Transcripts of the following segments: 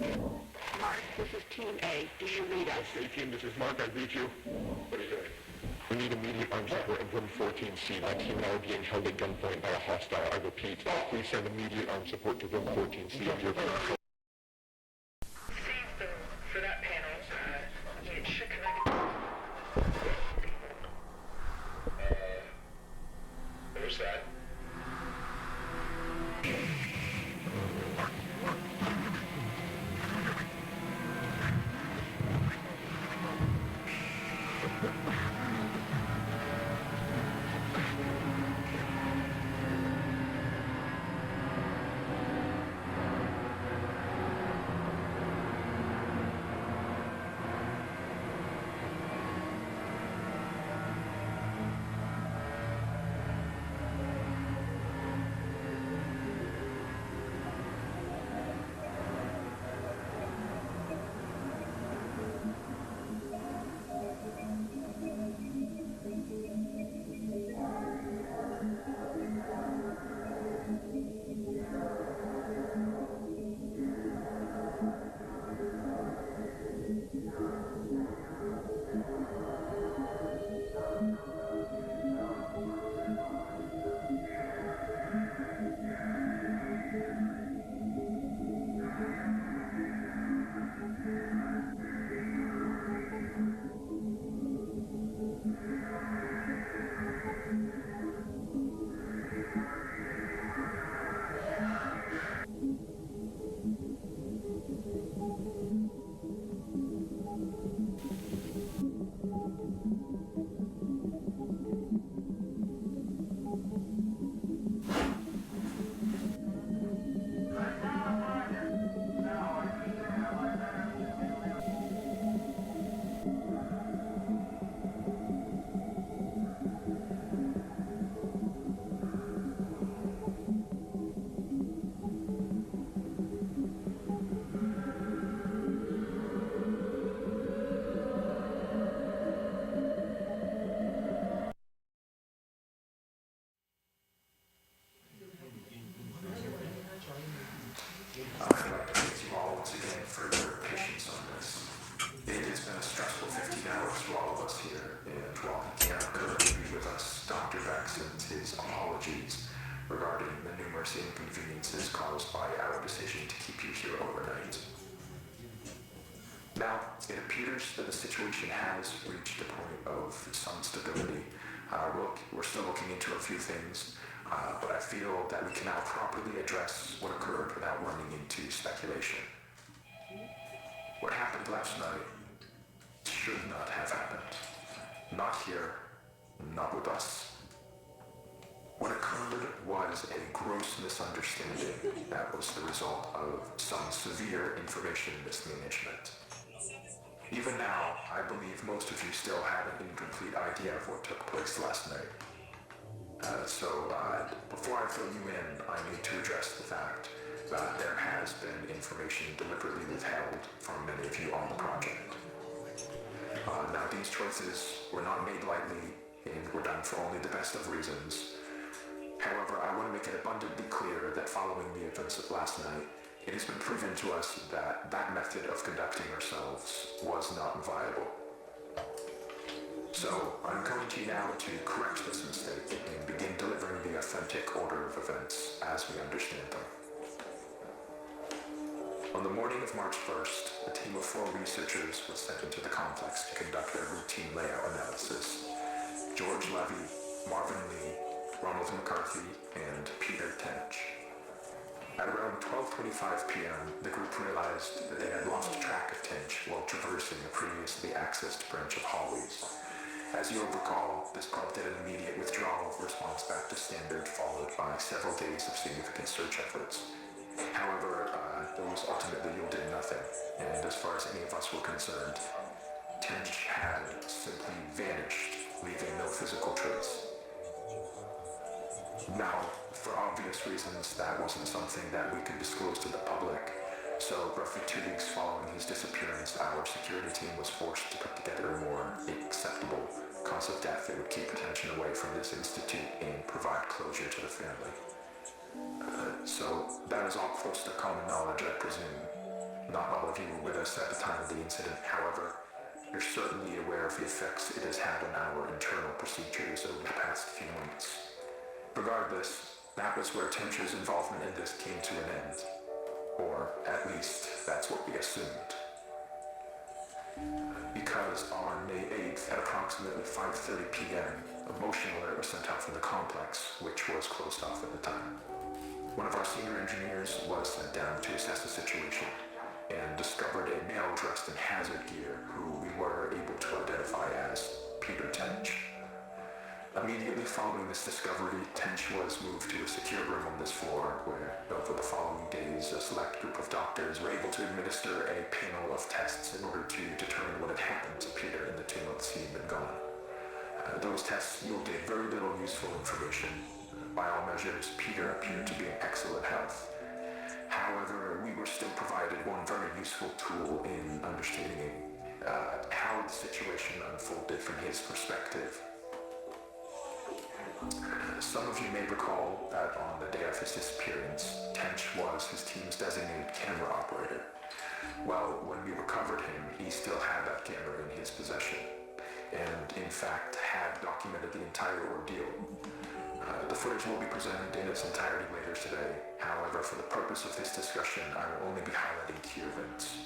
Mark, this is Team A. Do you read us? Hey team, this is Mark. I read you. What are you doing? We need immediate armed support in room 14C. My team and I are being held at gunpoint by a hostile. I repeat, please send immediate armed support to room 14C of your control. For that panel, it should connect. What was that? Regarding the numerous inconveniences caused by our decision to keep you here overnight. Now, it appears that the situation has reached a point of some stability. We're still looking into a few things, but I feel that we can now properly address what occurred without running into speculation. What happened last night should not have happened. Not here, not with us. What occurred was a gross misunderstanding that was the result of some severe information mismanagement. Even now, I believe most of you still have an incomplete idea of what took place last night. Before I fill you in, I need to address the fact that there has been information deliberately withheld from many of you on the project. Now, these choices were not made lightly and were done for only the best of reasons. However, I want to make it abundantly clear that following the events of last night, it has been proven to us that that method of conducting ourselves was not viable. So, I'm coming to you now to correct this mistake and begin delivering the authentic order of events as we understand them. On the morning of March 1st, a team of 4 researchers was sent into the complex to conduct their routine layout analysis. George Levy, Marvin Lee, Ronald McCarthy, and Peter Tench. At around 12:25 p.m., the group realized that they had lost track of Tench while traversing a previously accessed branch of hallways. As you'll recall, this prompted an immediate withdrawal response back to standard, followed by several days of significant search efforts. However, those ultimately yielded nothing, and as far as any of us were concerned, Tench had simply vanished, leaving no physical trace. Now, for obvious reasons, that wasn't something that we could disclose to the public, so roughly 2 weeks following his disappearance, our security team was forced to put together a more acceptable cause of death that would keep attention away from this institute and provide closure to the family. So that is all close to common knowledge, I presume. Not all of you were with us at the time of the incident, however. You're certainly aware of the effects it has had on our internal procedures over the past few months. Regardless, that was where Tench's involvement in this came to an end. Or, at least, that's what we assumed. Because on May 8th at approximately 5:30 p.m., a motion alert was sent out from the complex, which was closed off at the time. One of our senior engineers was sent down to assess the situation and discovered a male dressed in hazard gear who we were able to identify as Peter Tench. Immediately following this discovery, Tench was moved to a secure room on this floor where, over the following days, a select group of doctors were able to administer a panel of tests in order to determine what had happened to Peter in the 2 months he had been gone. Those tests yielded very little useful information. By all measures, Peter appeared to be in excellent health. However, we were still provided one very useful tool in understanding how the situation unfolded from his perspective. Some of you may recall that on the day of his disappearance, Tench was his team's designated camera operator. Well, when we recovered him, he still had that camera in his possession, and in fact had documented the entire ordeal. The footage will be presented in its entirety later today. However, for the purpose of this discussion, I will only be highlighting key events.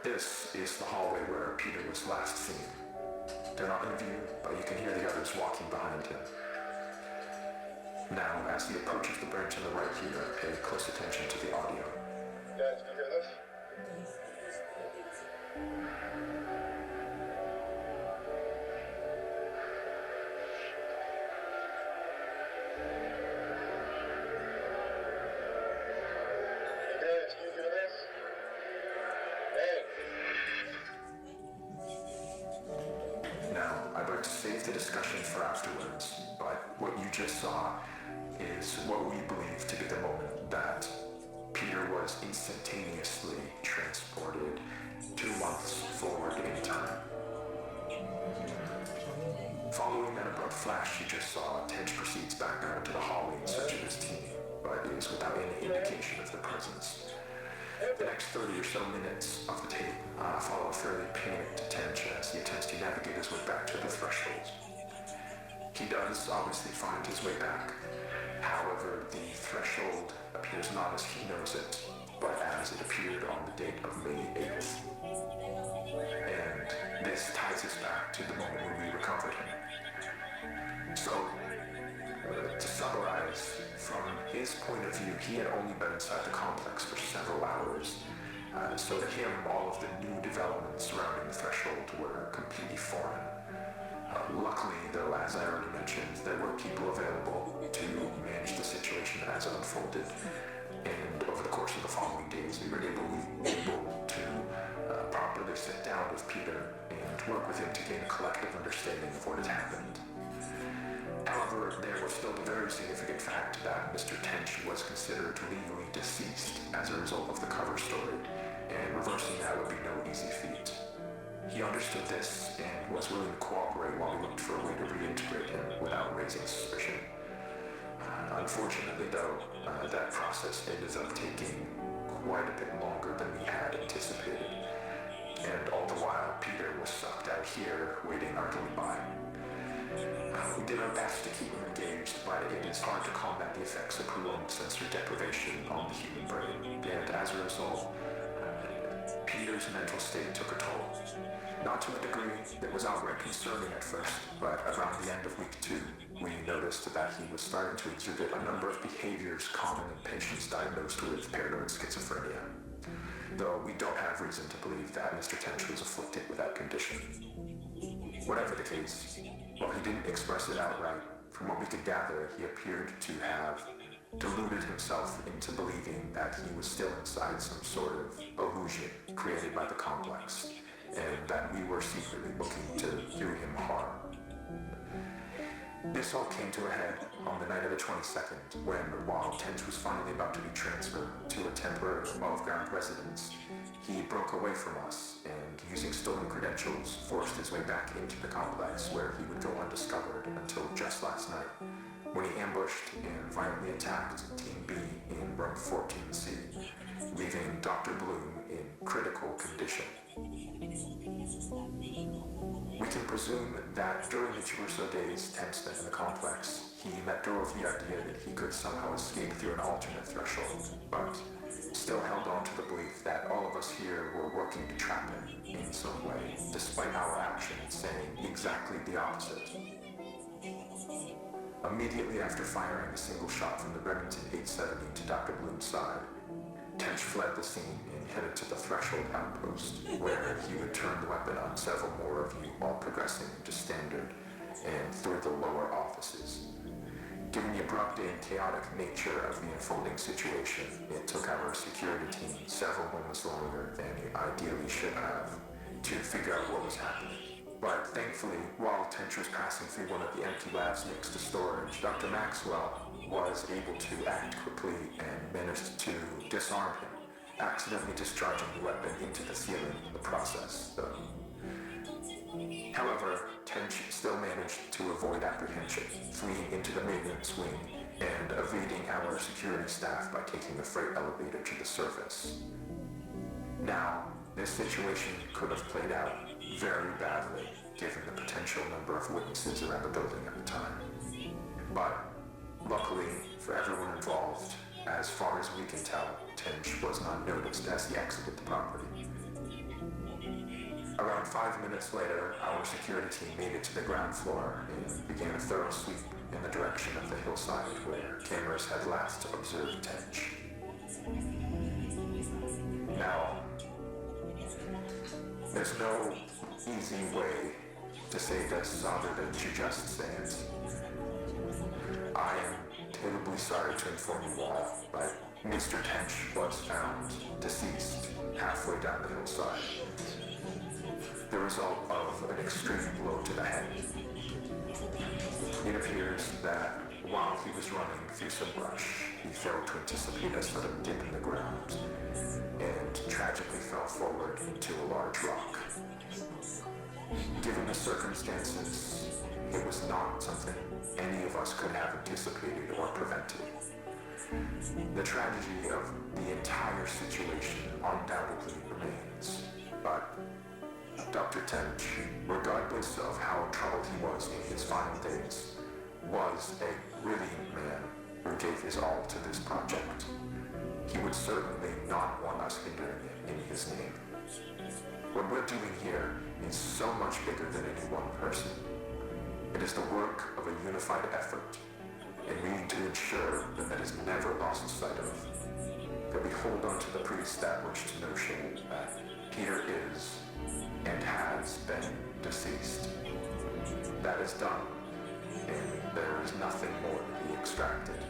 This is the hallway where Peter was last seen. They're not in view, but you can hear the others walking behind him. Now, as he approaches the branch on the right here, pay close attention to the audio. Guys, can you hear this? Save the discussion for afterwards, but what you just saw is what we believe to be the moment that Peter was instantaneously transported 2 months forward in time. Following that abrupt flash you just saw, Tench proceeds back out into the hallway in search of his team, but is without any indication of their presence. The next 30 or so minutes of the tape follow a fairly panicked Tench as he attempts to navigate his way back to the threshold. He does obviously find his way back. However, the threshold appears not as he knows it, but as it appeared on the date of May 8th. And this ties us back to the moment when we recovered him. So, to summarize, from his point of view, he had only been inside the complex for several hours. So to him, all of the new developments surrounding the threshold were completely foreign. Luckily, though, as I already mentioned, there were people available to manage the situation as it unfolded. And over the course of the following days, we were able to properly sit down with Peter and work with him to gain a collective understanding of what had happened. However, there was still the very significant fact that Mr. Tench was considered legally deceased as a result of the cover story, and reversing that would be no easy feat. He understood this and was willing to cooperate while we looked for a way to reintegrate him without raising suspicion. Unfortunately, though, that process ended up taking quite a bit longer than we had anticipated, and all the while, Peter was sucked out here, waiting idly by. We did our best to keep him engaged, but it is hard to combat the effects of prolonged sensory deprivation on the human brain, and as a result, Peter's mental state took a toll. Not to a degree that was outright concerning at first, but around the end of week 2, we noticed that he was starting to exhibit a number of behaviors common in patients diagnosed with paranoid schizophrenia. Though we don't have reason to believe that Mr. Tench was afflicted with that condition. Whatever the case, while he didn't express it outright, from what we could gather, he appeared to have deluded himself into believing that he was still inside some sort of illusion created by the complex, and that we were secretly looking to do him harm. This all came to a head on the night of the 22nd, when, while Tench was finally about to be transferred to a temporary above-ground residence, he broke away from us and, using stolen credentials, forced his way back into the complex where he would go undiscovered until just last night, when he ambushed and violently attacked Team B in room 14C, leaving Dr. Bloom in critical condition. We can presume that during the 2 or so days Temp spent in the complex, he let go of the idea that he could somehow escape through an alternate threshold, but still held on to the belief that all of us here were working to trap him in some way, despite our actions saying exactly the opposite. Immediately after firing a single shot from the Remington 870 to Dr. Bloom's side, Tench fled the scene and headed to the threshold outpost, where he would turn the weapon on several more of you, all progressing to standard and through the lower offices. Given the abrupt and chaotic nature of the unfolding situation, it took our security team several moments longer than it ideally should have to figure out what was happening. But thankfully, while Tench was passing through one of the empty labs next to storage, Dr. Maxwell was able to act quickly and managed to disarm him, accidentally discharging the weapon into the ceiling in the process, though. However, Tench still managed to avoid apprehension, fleeing into the maintenance wing and evading our security staff by taking the freight elevator to the surface. Now, this situation could have played out very badly, given the potential number of witnesses around the building at the time. But luckily for everyone involved, as far as we can tell, Tench was unnoticed as he exited the property. Around 5 minutes later, our security team made it to the ground floor and began a thorough sweep in the direction of the hillside where cameras had last observed Tench. Now, there's no easy way to say this other than to just say it. I am terribly sorry to inform you all, but Mr. Tench was found deceased halfway down the hillside, the result of an extreme blow to the head. It appears that while he was running through some brush, he failed to anticipate a sudden dip in the ground and tragically fell forward into a large rock. Given the circumstances, it was not something any of us could have anticipated or prevented. The tragedy of the entire situation undoubtedly remains, but Dr. Tench, regardless of how troubled he was in his final days, was a brilliant man who gave his all to this project. He would certainly not want us hindering it in his name. What we're doing here is so much bigger than any one person. It is the work of a unified effort, and we need to ensure that that is never lost sight of. That we hold on to the pre-established notion that Peter is and has been deceased. That is done, and there is nothing more to be extracted.